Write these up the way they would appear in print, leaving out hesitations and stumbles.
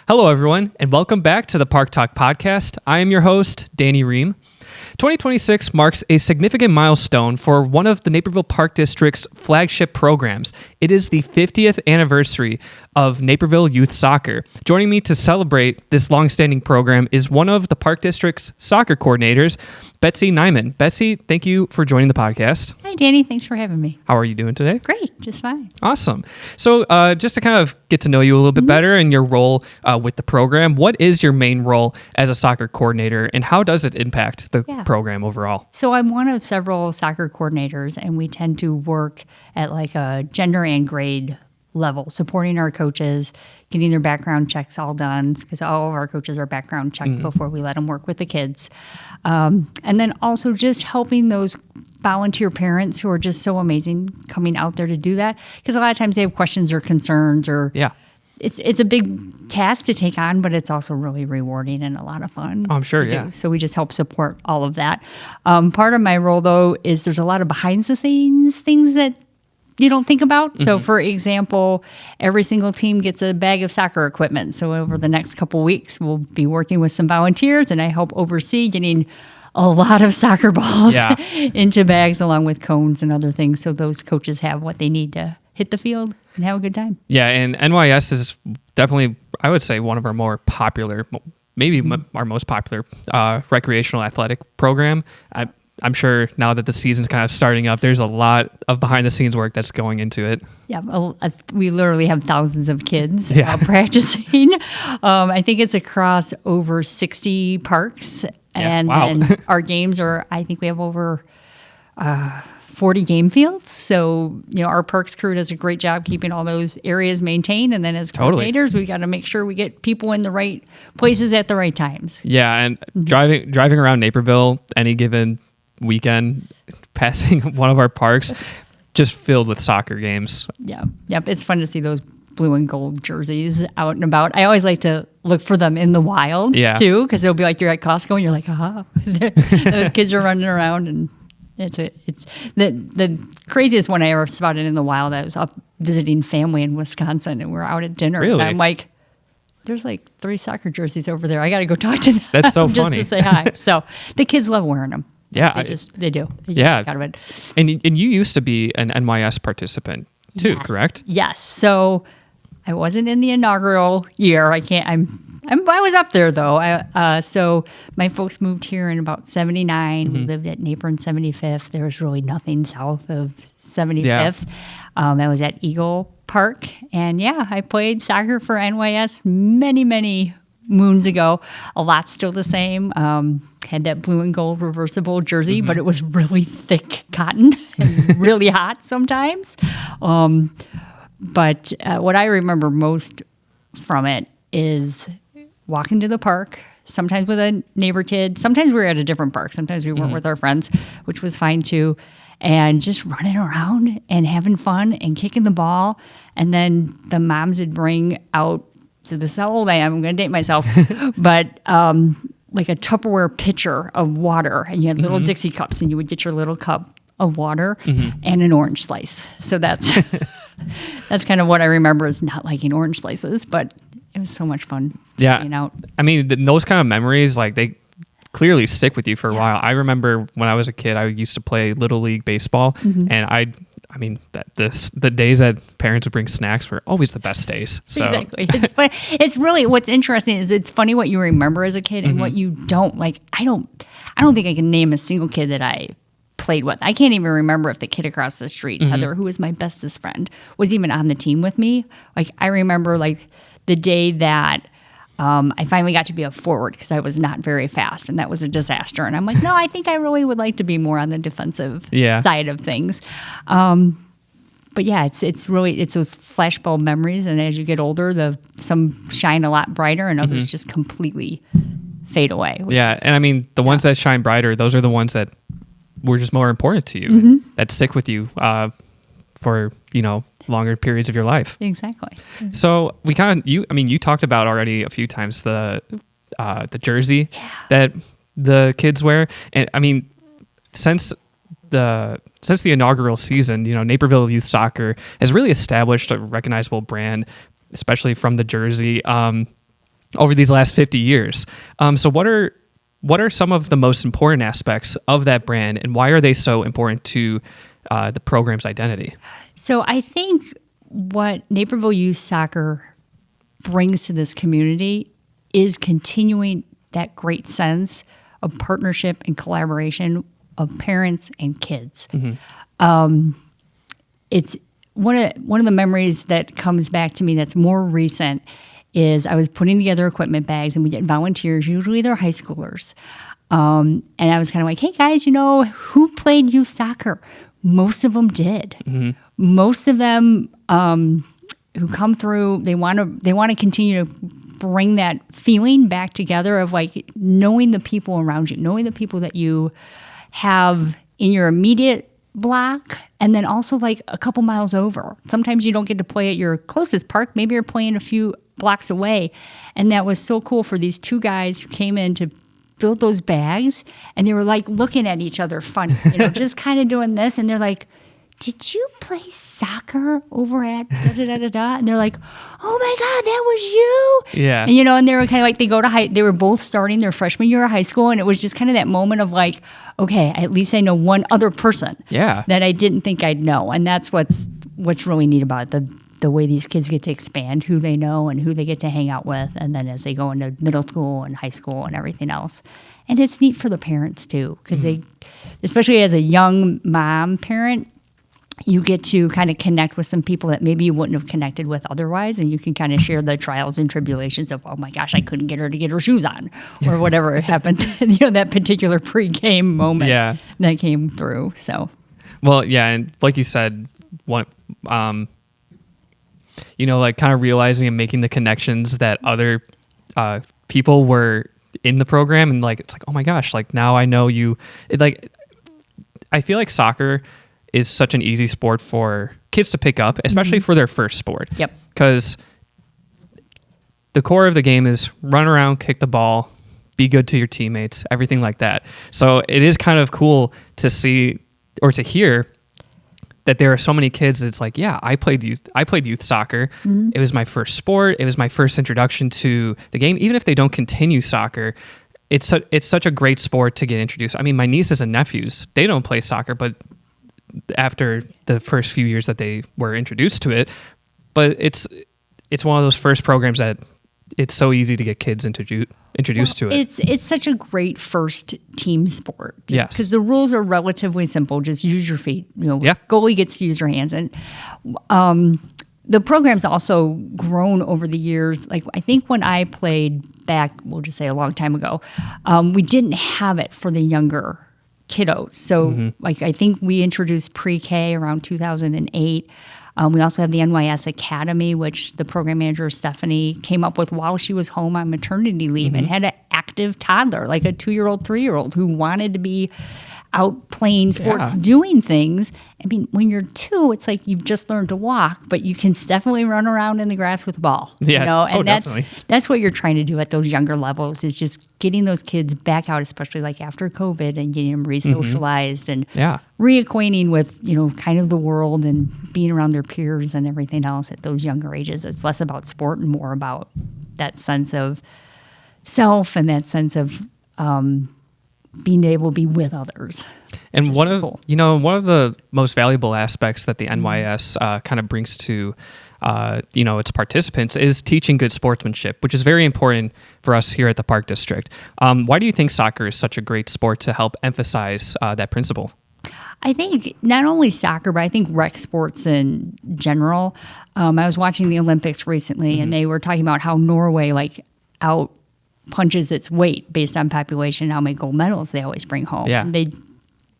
Hello, everyone, and welcome back to the Park Talk podcast. I am your host, Danny Ream. 2026 marks a significant milestone for one of the Naperville Park District's flagship programs. It is the 50th anniversary of Naperville Youth Soccer. Joining me to celebrate this longstanding program is one of the Park District's soccer coordinators, Betsy Nyman. Betsy, thank you for joining the podcast. Hi, Danny. Thanks for having me. How are you doing today? Great. Just fine. Awesome. So just to kind of get to know you a little bit better and your role with the program, what is your main role as a soccer coordinator and how does it impact the program overall? So I'm one of several soccer coordinators, and we tend to work at like a gender and grade level, supporting our coaches, getting their background checks all done, because all of our coaches are background checked before we let them work with the kids. And then also just helping those volunteer parents who are just so amazing coming out there to do that, because a lot of times they have questions or concerns or it's a big task to take on, but it's also really rewarding and a lot of fun. I'm sure, do. So we just help support all of that. Part of my role, though, is there's a lot of behind-the-scenes things that you don't think about. So, for example, every single team gets a bag of soccer equipment. So over the next couple weeks, we'll be working with some volunteers, and I help oversee getting a lot of soccer balls into bags along with cones and other things, so those coaches have what they need to hit the field and have a good time. Yeah, and NYS is definitely, I would say, one of our more popular, maybe our most popular recreational athletic program. I'm sure now that the season's kind of starting up, there's a lot of behind-the-scenes work that's going into it. Yeah, we literally have thousands of kids practicing. I think it's across over 60 parks. And then our games are, I think we have over 40 game fields. So, our parks crew does a great job keeping all those areas maintained. And then as coordinators, we got to make sure we get people in the right places at the right times. Yeah, and driving around Naperville any given weekend, passing one of our parks, just filled with soccer games. Yeah. Yep. It's fun to see those blue and gold jerseys out and about. I always like to look for them in the wild too, because it'll be like you're at Costco and you're like, those kids are running around, and it's the craziest one I ever spotted in the wild. I was up visiting family in Wisconsin, and we're out at dinner. Really? And I'm like, there's like 3 soccer jerseys over there. I got to go talk to them. That's so funny. Just to say hi. So the kids love wearing them. Yeah, they do. Out of it. And you used to be an NYS participant too, correct? Yes. So I wasn't in the inaugural year. I was up there though. So my folks moved here in about 79. We lived at Naperville and 75th. There was really nothing south of 75th. I was at Eagle Park, and I played soccer for NYS many, many moons ago. A lot still the same. Had that blue and gold reversible jersey, but it was really thick cotton and really hot sometimes. But what I remember most from it is walking to the park, sometimes with a neighbor kid. Sometimes we were at a different park. Sometimes we weren't with our friends, which was fine too. And just running around and having fun and kicking the ball. And then the moms would bring out, so this is how old I am, I'm going to date myself, but like a Tupperware pitcher of water. And you had little Dixie cups, and you would get your little cup of water and an orange slice. So that's kind of what I remember is not liking orange slices, but it was so much fun hanging out. I mean, those kind of memories, like they clearly stick with you for a while. I remember when I was a kid, I used to play Little League baseball, and the days that parents would bring snacks were always the best days. So. Exactly. It's really, what's interesting is it's funny what you remember as a kid and what you don't. Like, I don't think I can name a single kid that I played with. I can't even remember if the kid across the street, Heather, who was my bestest friend, was even on the team with me. Like, I remember like the day that I finally got to be a forward because I was not very fast, and that was a disaster. And I'm like, no, I think I really would like to be more on the defensive side of things. But it's really those flashbulb memories, and as you get older, some shine a lot brighter, and others just completely fade away. And I mean, the ones that shine brighter, those are the ones that were just more important to you, that stick with you for longer periods of your life. Exactly. So we you talked about already a few times the jersey that the kids wear, and I mean, since the inaugural season, Naperville Youth Soccer has really established a recognizable brand, especially from the jersey. over these last 50 years. So what are some of the most important aspects of that brand, and why are they so important to the program's identity? So I think what Naperville Youth Soccer brings to this community is continuing that great sense of partnership and collaboration of parents and kids. It's one of the memories that comes back to me that's more recent is I was putting together equipment bags, and we get volunteers, usually they're high schoolers. And I was kind of like, hey guys, who played youth soccer? Most of them did. Most of them who come through, they want to continue to bring that feeling back together of like knowing the people around you, knowing the people that you have in your immediate block, and then also like a couple miles over. Sometimes you don't get to play at your closest park. Maybe you're playing a few blocks away. And that was so cool for these two guys who came in to build those bags, and they were like looking at each other funny, just kind of doing this. And they're like, did you play soccer over at da-da-da-da-da? And they're like, oh my God, that was you. Yeah. And, and they were kind of like, they were both starting their freshman year of high school. And it was just kind of that moment of like, okay, at least I know one other person that I didn't think I'd know. And that's what's really neat about it, the way these kids get to expand who they know and who they get to hang out with. And then as they go into middle school and high school and everything else. And it's neat for the parents too, because they, especially as a young mom parent, you get to kind of connect with some people that maybe you wouldn't have connected with otherwise, and you can kind of share the trials and tribulations of, oh my gosh, I couldn't get her to get her shoes on, or whatever happened, that particular pre-game moment that came through. So, well, yeah, and like you said, like kind of realizing and making the connections that other people were in the program, and like it's like, oh my gosh, like now I know you. I feel like soccer is such an easy sport for kids to pick up, especially for their first sport. Yep. Because the core of the game is run around, kick the ball, be good to your teammates, everything like that. So it is kind of cool to see or to hear that there are so many kids that's like, yeah, I played youth soccer. It was my first sport. It was my first introduction to the game. Even if they don't continue soccer, it's such a great sport to get introduced. I mean, my nieces and nephews, they don't play soccer, but after the first few years that they were introduced to it, but it's one of those first programs that it's so easy to get kids introduced to it. It's such a great first team sport. Yes. Because the rules are relatively simple. Just use your feet. Goalie gets to use your hands. And the program's also grown over the years. Like I think when I played back, we'll just say a long time ago, we didn't have it for the younger kiddos. So like I think we introduced pre-K around 2008. We also have the NYS Academy, which the program manager, Stephanie, came up with while she was home on maternity leave and had an active toddler, like a 2-year-old, 3-year-old who wanted to be out playing sports, doing things. I mean, when you're 2, it's like you've just learned to walk, but you can definitely run around in the grass with a ball. Yeah. And definitely. That's what you're trying to do at those younger levels, is just getting those kids back out, especially like after COVID, and getting them re-socialized and reacquainting with, kind of the world and being around their peers and everything else at those younger ages. It's less about sport and more about that sense of self and that sense of being able to be with others. And one of the most valuable aspects that the NYS kind of brings to its participants is teaching good sportsmanship, which is very important for us here at the Park District. Why do you think soccer is such a great sport to help emphasize that principle? I think not only soccer, but I think rec sports in general. I was watching the Olympics recently, and they were talking about how Norway out punches its weight based on population, how many gold medals they always bring home. Yeah. And they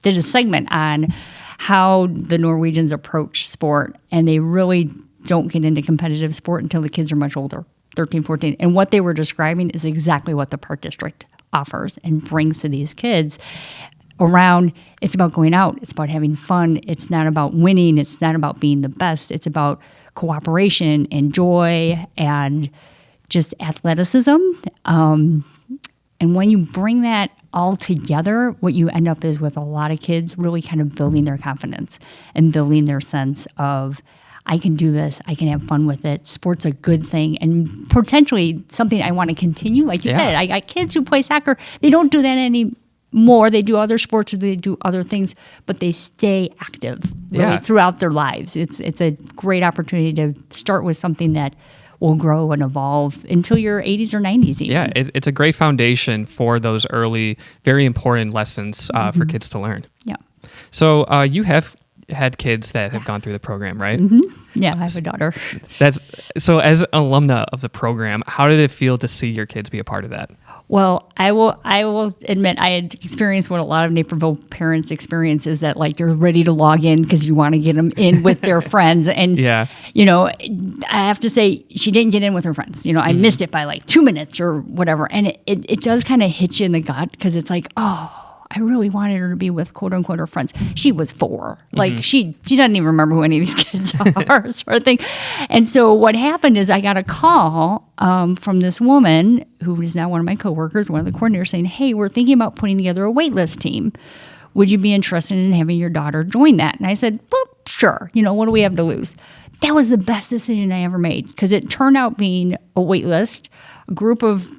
did a segment on how the Norwegians approach sport, and they really don't get into competitive sport until the kids are much older, 13, 14. And what they were describing is exactly what the Park District offers and brings to these kids around. It's about going out. It's about having fun. It's not about winning. It's not about being the best. It's about cooperation and joy and just athleticism. And when you bring that all together, what you end up is with a lot of kids really kind of building their confidence and building their sense of, I can do this. I can have fun with it. Sport's a good thing and potentially something I want to continue. Like you said, I got kids who play soccer. They don't do that anymore. They do other sports or they do other things, but they stay active really throughout their lives. It's a great opportunity to start with something that will grow and evolve until your 80s or 90s even. Yeah, it's a great foundation for those early, very important lessons for kids to learn. Yeah. So you have had kids that have gone through the program, right? Yeah, I have a daughter. So as an alumna of the program, how did it feel to see your kids be a part of that? Well, I will admit I had experienced what a lot of Naperville parents experience is that like you're ready to log in because you want to get them in with their friends. And, you know, I have to say she didn't get in with her friends. You know, I missed it by like 2 minutes or whatever. And it does kind of hit you in the gut because it's like, oh, I really wanted her to be with quote unquote her friends. She was 4. Like she doesn't even remember who any of these kids are, sort of thing. And so what happened is I got a call from this woman who is now one of my coworkers, one of the coordinators, saying, "Hey, we're thinking about putting together a wait list team. Would you be interested in having your daughter join that?" And I said, "Well, sure. You know, what do we have to lose?" That was the best decision I ever made because it turned out being a wait list, a group of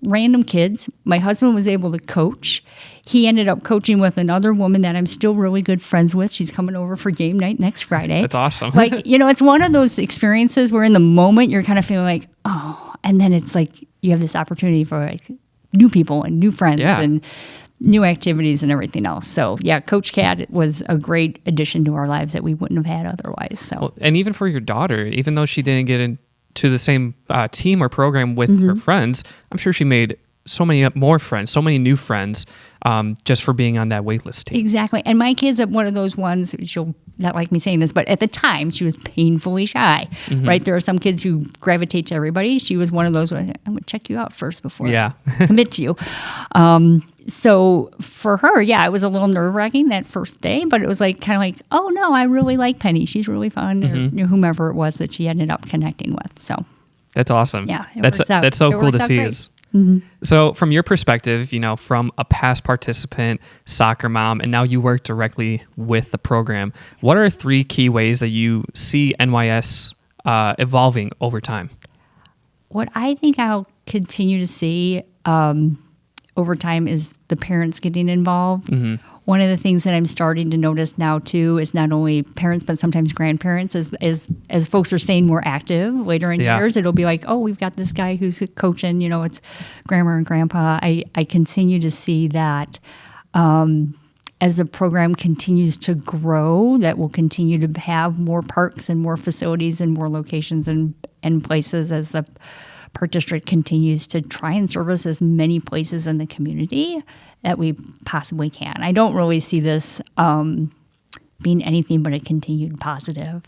random kids. My husband was able to coach. He ended up coaching with another woman that I'm still really good friends with. She's coming over for game night next Friday. That's awesome. Like, you know, it's one of those experiences where in the moment you're kind of feeling like, oh, and then it's like you have this opportunity for like new people and new friends and new activities and everything else. So yeah, Coach Cat was a great addition to our lives that we wouldn't have had otherwise. So, well, and even for your daughter, even though she didn't get into the same team or program with her friends, I'm sure she made so many more friends, so many new friends, just for being on that waitlist team. Exactly. And my kid's one of those ones, she'll not like me saying this, but at the time she was painfully shy, right? There are some kids who gravitate to everybody. She was one of those, I'm going to check you out first before I commit to you. So for her, it was a little nerve-wracking that first day, but it was like kind of like, oh no, I really like Penny. She's really fun, or whomever it was that she ended up connecting with. So that's awesome. Yeah, that's so cool to see. So from your perspective, you know, from a past participant, soccer mom, and now you work directly with the program, what are 3 key ways that you see NYS evolving over time? What I think I'll continue to see over time is the parents getting involved. One of the things that I'm starting to notice now too is not only parents but sometimes grandparents. As folks are staying more active later in years, it'll be like, oh, we've got this guy who's coaching. You know, it's grandma and grandpa. I continue to see that as the program continues to grow, that we'll continue to have more parks and more facilities and more locations and places as the Park District continues to try and service as many places in the community that we possibly can. I don't really see this being anything but a continued positive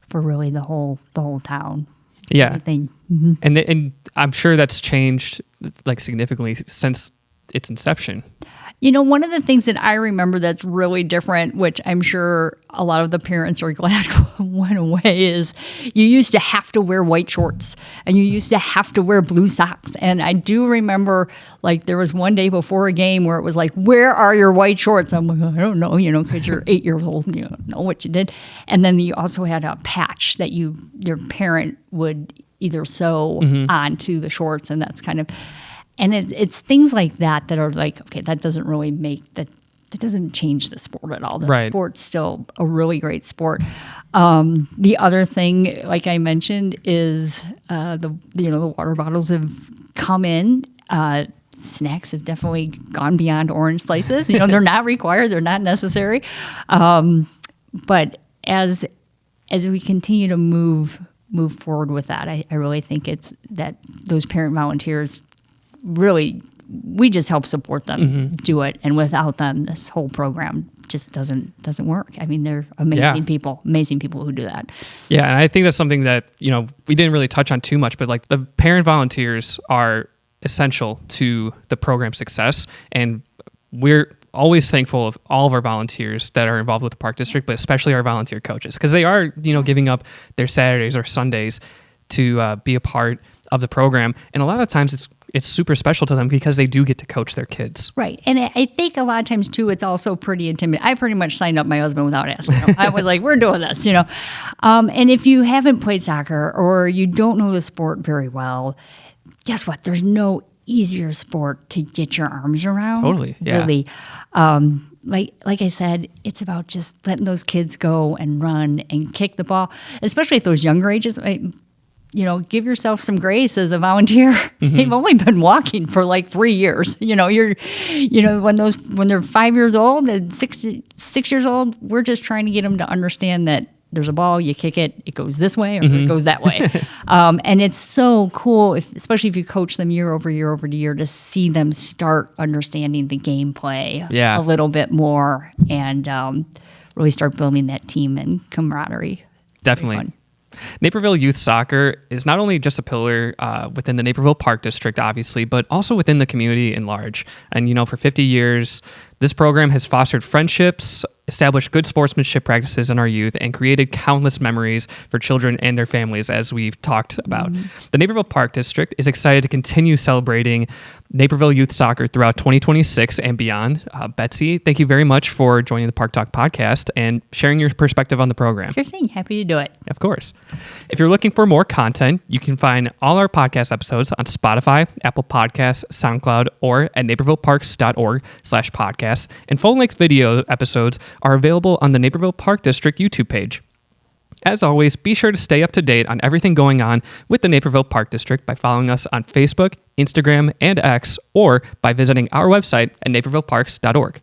for really the whole town. Yeah, and I'm sure that's changed like significantly since its inception. You know, one of the things that I remember that's really different, which I'm sure a lot of the parents are glad went away, is you used to have to wear white shorts and you used to have to wear blue socks. And I do remember, like, there was one day before a game where it was like, where are your white shorts? I'm like, I don't know, you know, because you're 8 years old and you don't know what you did. And then you also had a patch that your parent would either sew onto the shorts, and that's kind of... And it's things like that are like, okay, that doesn't really that doesn't change the sport at all. The sport's still a really great sport. The other thing, like I mentioned, is the water bottles have come in. Snacks have definitely gone beyond orange slices. You know, they're not required, they're not necessary. But as we continue to move forward with that, I really think it's that those parent volunteers. Really, we just help support them do it, and without them, this whole program just doesn't work. I mean, they're amazing people who do that. Yeah, and I think that's something that, you know, we didn't really touch on too much, but like the parent volunteers are essential to the program's success, and we're always thankful of all of our volunteers that are involved with the Park District, but especially our volunteer coaches, because they are, you know, giving up their Saturdays or Sundays to be a part of the program. And a lot of times it's super special to them because they do get to coach their kids. Right. And I think a lot of times, too, it's also pretty intimidating. I pretty much signed up my husband without asking him. I was like, we're doing this, And if you haven't played soccer or you don't know the sport very well, guess what? There's no easier sport to get your arms around. Totally. Yeah. Really. Like I said, it's about just letting those kids go and run and kick the ball, especially at those younger ages. Give yourself some grace as a volunteer. Mm-hmm. They've only been walking for like 3 years. When they're 5 years old and 6 years old, we're just trying to get them to understand that there's a ball, you kick it, it goes this way or it goes that way. And it's so cool, especially if you coach them year over year over year, to see them start understanding the gameplay a little bit more and really start building that team and camaraderie. Definitely. Naperville Youth Soccer is not only just a pillar within the Naperville Park District, obviously, but also within the community in large. And, for 50 years, this program has fostered friendships, established good sportsmanship practices in our youth, and created countless memories for children and their families, as we've talked about. The Naperville Park District is excited to continue celebrating Naperville Youth Soccer throughout 2026 and beyond. Betsy, thank you very much for joining the Park Talk podcast and sharing your perspective on the program. Sure thing. Happy to do it. Of course. If you're looking for more content, you can find all our podcast episodes on Spotify, Apple Podcasts, SoundCloud, or at napervilleparks.org/podcasts. And full-length video episodes are available on the Naperville Park District YouTube page. As always, be sure to stay up to date on everything going on with the Naperville Park District by following us on Facebook, Instagram, and X, or by visiting our website at napervilleparks.org.